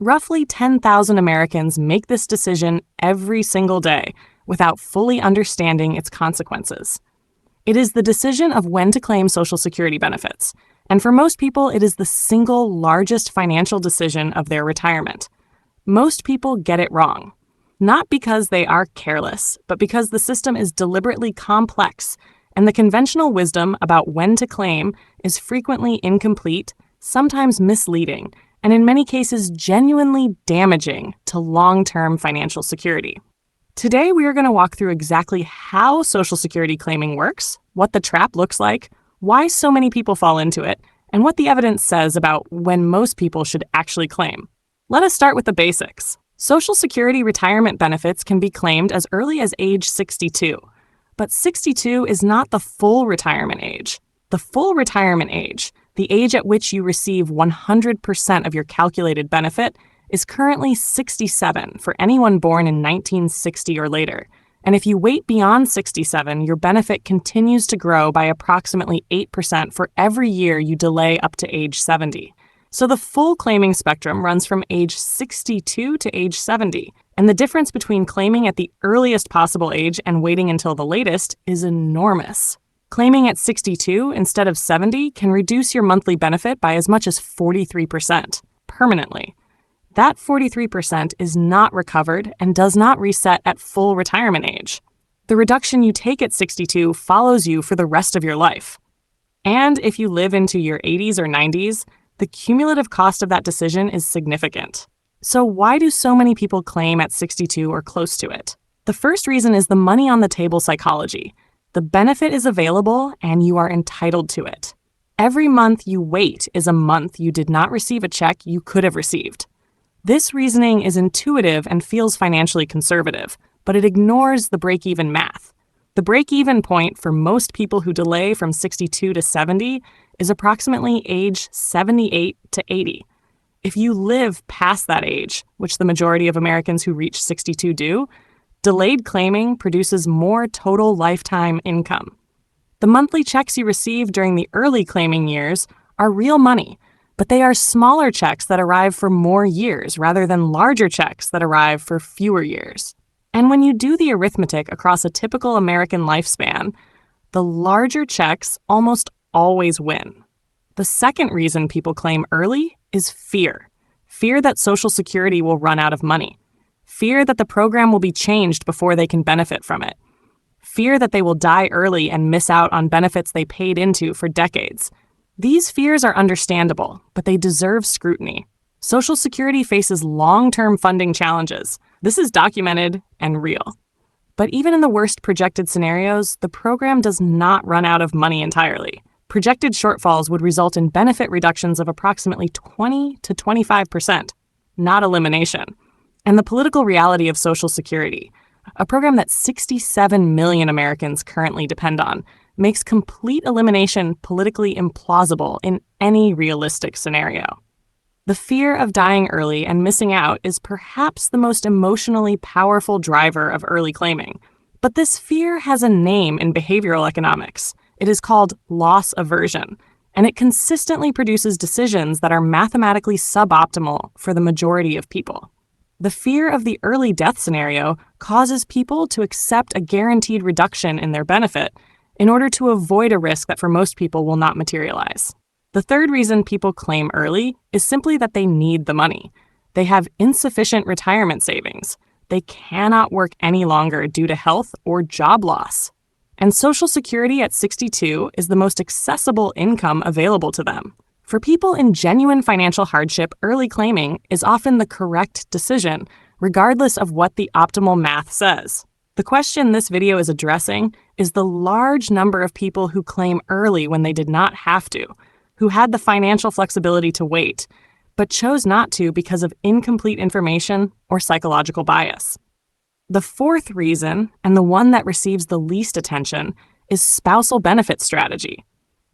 Roughly 10,000 Americans make this decision every single day without fully understanding its consequences. It is the decision of when to claim Social Security benefits, and for most people, it is the single largest financial decision of their retirement. Most people get it wrong, not because they are careless, but because the system is deliberately complex, and the conventional wisdom about when to claim is frequently incomplete, sometimes misleading, and in many cases genuinely damaging to long-term financial security. Today, we are going to walk through exactly how Social Security claiming works, what the trap looks like, why so many people fall into it, and what the evidence says about when most people should actually claim. Let us start with the basics. Social Security retirement benefits can be claimed as early as age 62, but 62 is not the full retirement age. The full retirement age, the age at which you receive 100% of your calculated benefit, is currently 67 for anyone born in 1960 or later. And if you wait beyond 67, your benefit continues to grow by approximately 8% for every year you delay up to age 70. So the full claiming spectrum runs from age 62 to age 70, and the difference between claiming at the earliest possible age and waiting until the latest is enormous. Claiming at 62 instead of 70 can reduce your monthly benefit by as much as 43%, permanently. That 43% is not recovered and does not reset at full retirement age. The reduction you take at 62 follows you for the rest of your life. And if you live into your 80s or 90s, the cumulative cost of that decision is significant. So why do so many people claim at 62 or close to it? The first reason is the money on the table psychology. The benefit is available and you are entitled to it. Every month you wait is a month you did not receive a check you could have received. This reasoning is intuitive and feels financially conservative, but it ignores the break-even math. The break-even point for most people who delay from 62 to 70 is approximately age 78 to 80. If you live past that age, which the majority of Americans who reach 62 do, delayed claiming produces more total lifetime income. The monthly checks you receive during the early claiming years are real money, but they are smaller checks that arrive for more years rather than larger checks that arrive for fewer years. And when you do the arithmetic across a typical American lifespan, the larger checks almost always win. The second reason people claim early is fear. Fear that Social Security will run out of money. Fear that the program will be changed before they can benefit from it. Fear that they will die early and miss out on benefits they paid into for decades. These fears are understandable, but they deserve scrutiny. Social Security faces long-term funding challenges. This is documented and real. But even in the worst projected scenarios, the program does not run out of money entirely. Projected shortfalls would result in benefit reductions of approximately 20 to 25%, not elimination. And the political reality of Social Security, a program that 67 million Americans currently depend on, makes complete elimination politically implausible in any realistic scenario. The fear of dying early and missing out is perhaps the most emotionally powerful driver of early claiming. But this fear has a name in behavioral economics. It is called loss aversion, and it consistently produces decisions that are mathematically suboptimal for the majority of people. The fear of the early death scenario causes people to accept a guaranteed reduction in their benefit in order to avoid a risk that for most people will not materialize. The third reason people claim early is simply that they need the money. They have insufficient retirement savings. They cannot work any longer due to health or job loss. And Social Security at 62 is the most accessible income available to them. For people in genuine financial hardship, early claiming is often the correct decision, regardless of what the optimal math says. The question this video is addressing is the large number of people who claim early when they did not have to, who had the financial flexibility to wait, but chose not to because of incomplete information or psychological bias. The fourth reason, and the one that receives the least attention, is spousal benefit strategy.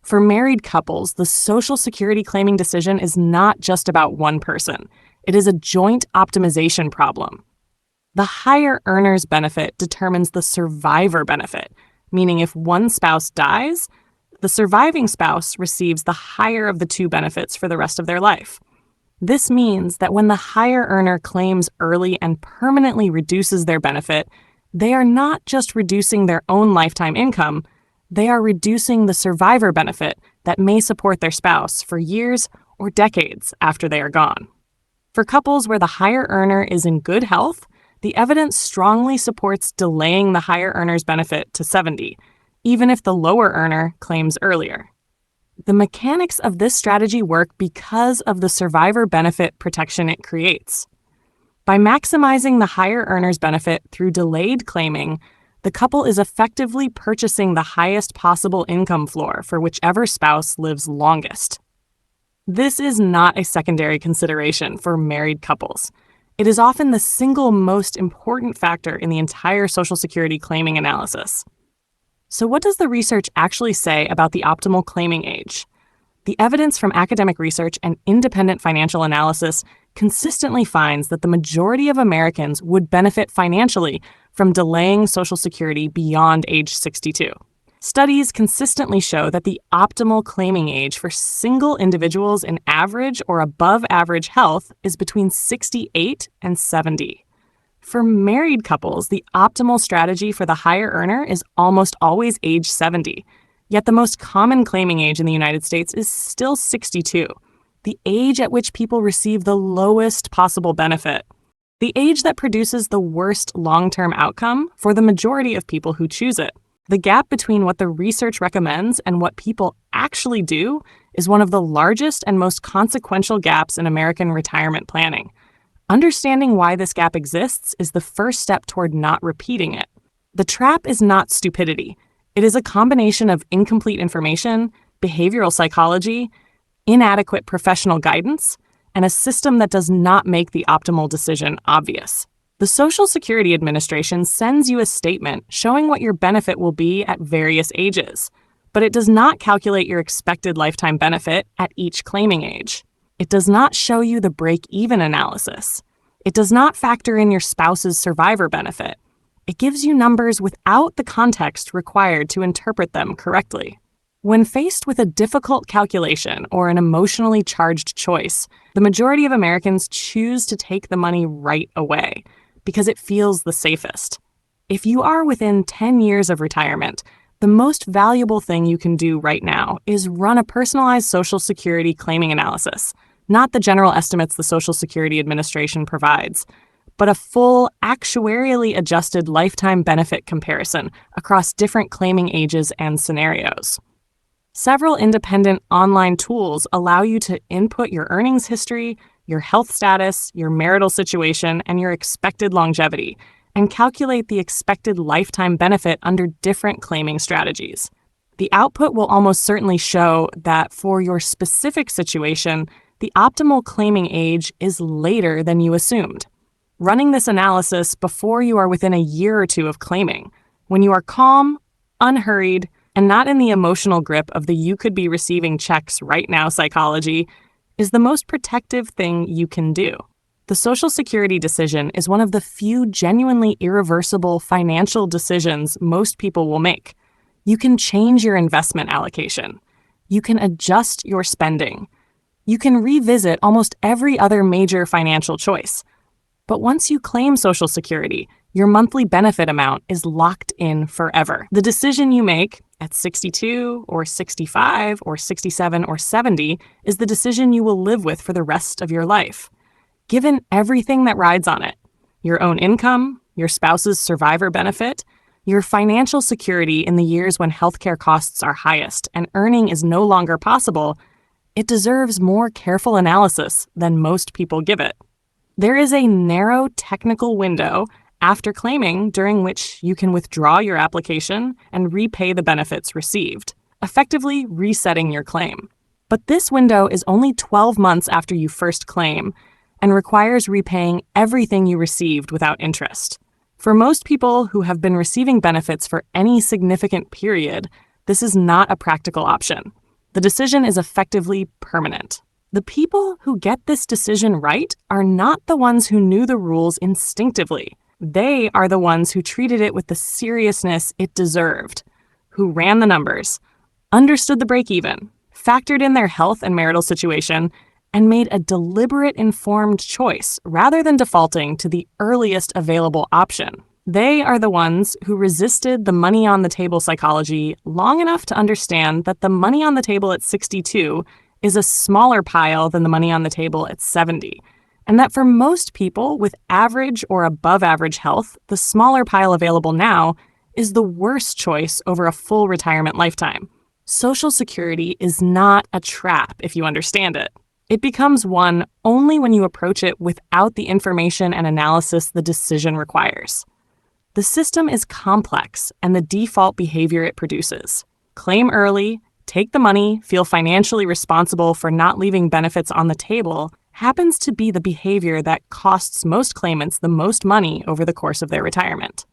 For married couples, the Social Security claiming decision is not just about one person. It is a joint optimization problem. The higher earner's benefit determines the survivor benefit, meaning if one spouse dies, the surviving spouse receives the higher of the two benefits for the rest of their life. This means that when the higher earner claims early and permanently reduces their benefit, they are not just reducing their own lifetime income, they are reducing the survivor benefit that may support their spouse for years or decades after they are gone. For couples where the higher earner is in good health, the evidence strongly supports delaying the higher earner's benefit to 70, even if the lower earner claims earlier. The mechanics of this strategy work because of the survivor benefit protection it creates. By maximizing the higher earner's benefit through delayed claiming, the couple is effectively purchasing the highest possible income floor for whichever spouse lives longest. This is not a secondary consideration for married couples. It is often the single most important factor in the entire Social Security claiming analysis. So what does the research actually say about the optimal claiming age? The evidence from academic research and independent financial analysis consistently finds that the majority of Americans would benefit financially from delaying Social Security beyond age 62. Studies consistently show that the optimal claiming age for single individuals in average or above average health is between 68 and 70. For married couples, the optimal strategy for the higher earner is almost always age 70. Yet the most common claiming age in the United States is still 62, the age at which people receive the lowest possible benefit, the age that produces the worst long-term outcome for the majority of people who choose it. The gap between what the research recommends and what people actually do is one of the largest and most consequential gaps in American retirement planning. Understanding why this gap exists is the first step toward not repeating it. The trap is not stupidity. It is a combination of incomplete information, behavioral psychology, inadequate professional guidance, and a system that does not make the optimal decision obvious. The Social Security Administration sends you a statement showing what your benefit will be at various ages, but it does not calculate your expected lifetime benefit at each claiming age. It does not show you the break-even analysis. It does not factor in your spouse's survivor benefit. It gives you numbers without the context required to interpret them correctly. When faced with a difficult calculation or an emotionally charged choice, the majority of Americans choose to take the money right away because it feels the safest. If you are within 10 years of retirement, the most valuable thing you can do right now is run a personalized Social Security claiming analysis, not the general estimates the Social Security Administration provides, but a full, actuarially adjusted lifetime benefit comparison across different claiming ages and scenarios. Several independent online tools allow you to input your earnings history, your health status, your marital situation, and your expected longevity, and calculate the expected lifetime benefit under different claiming strategies. The output will almost certainly show that for your specific situation, the optimal claiming age is later than you assumed. Running this analysis before you are within a year or two of claiming, when you are calm, unhurried, and not in the emotional grip of the you could be receiving checks right now psychology, is the most protective thing you can do. The Social Security decision is one of the few genuinely irreversible financial decisions most people will make. You can change your investment allocation. You can adjust your spending. You can revisit almost every other major financial choice. But once you claim Social Security, your monthly benefit amount is locked in forever. The decision you make at 62 or 65 or 67 or 70 is the decision you will live with for the rest of your life. Given everything that rides on it, your own income, your spouse's survivor benefit, your financial security in the years when healthcare costs are highest and earning is no longer possible, it deserves more careful analysis than most people give it. There is a narrow technical window after claiming during which you can withdraw your application and repay the benefits received, effectively resetting your claim. But this window is only 12 months after you first claim and requires repaying everything you received without interest. For most people who have been receiving benefits for any significant period, this is not a practical option. The decision is effectively permanent. The people who get this decision right are not the ones who knew the rules instinctively. They are the ones who treated it with the seriousness it deserved, who ran the numbers, understood the break-even, factored in their health and marital situation, and made a deliberate, informed choice rather than defaulting to the earliest available option. They are the ones who resisted the money on the table psychology long enough to understand that the money on the table at 62 is a smaller pile than the money on the table at 70, and that for most people with average or above average health, the smaller pile available now is the worst choice over a full retirement lifetime. Social Security is not a trap if you understand it. It becomes one only when you approach it without the information and analysis the decision requires. The system is complex, and the default behavior it produces. Claim early, take the money, feel financially responsible for not leaving benefits on the table happens to be the behavior that costs most claimants the most money over the course of their retirement.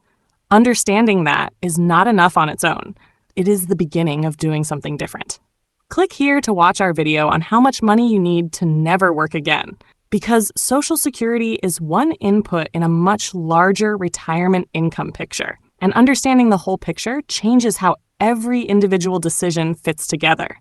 Understanding that is not enough on its own. It is the beginning of doing something different. Click here to watch our video on how much money you need to never work again, because Social Security is one input in a much larger retirement income picture, and understanding the whole picture changes how every individual decision fits together.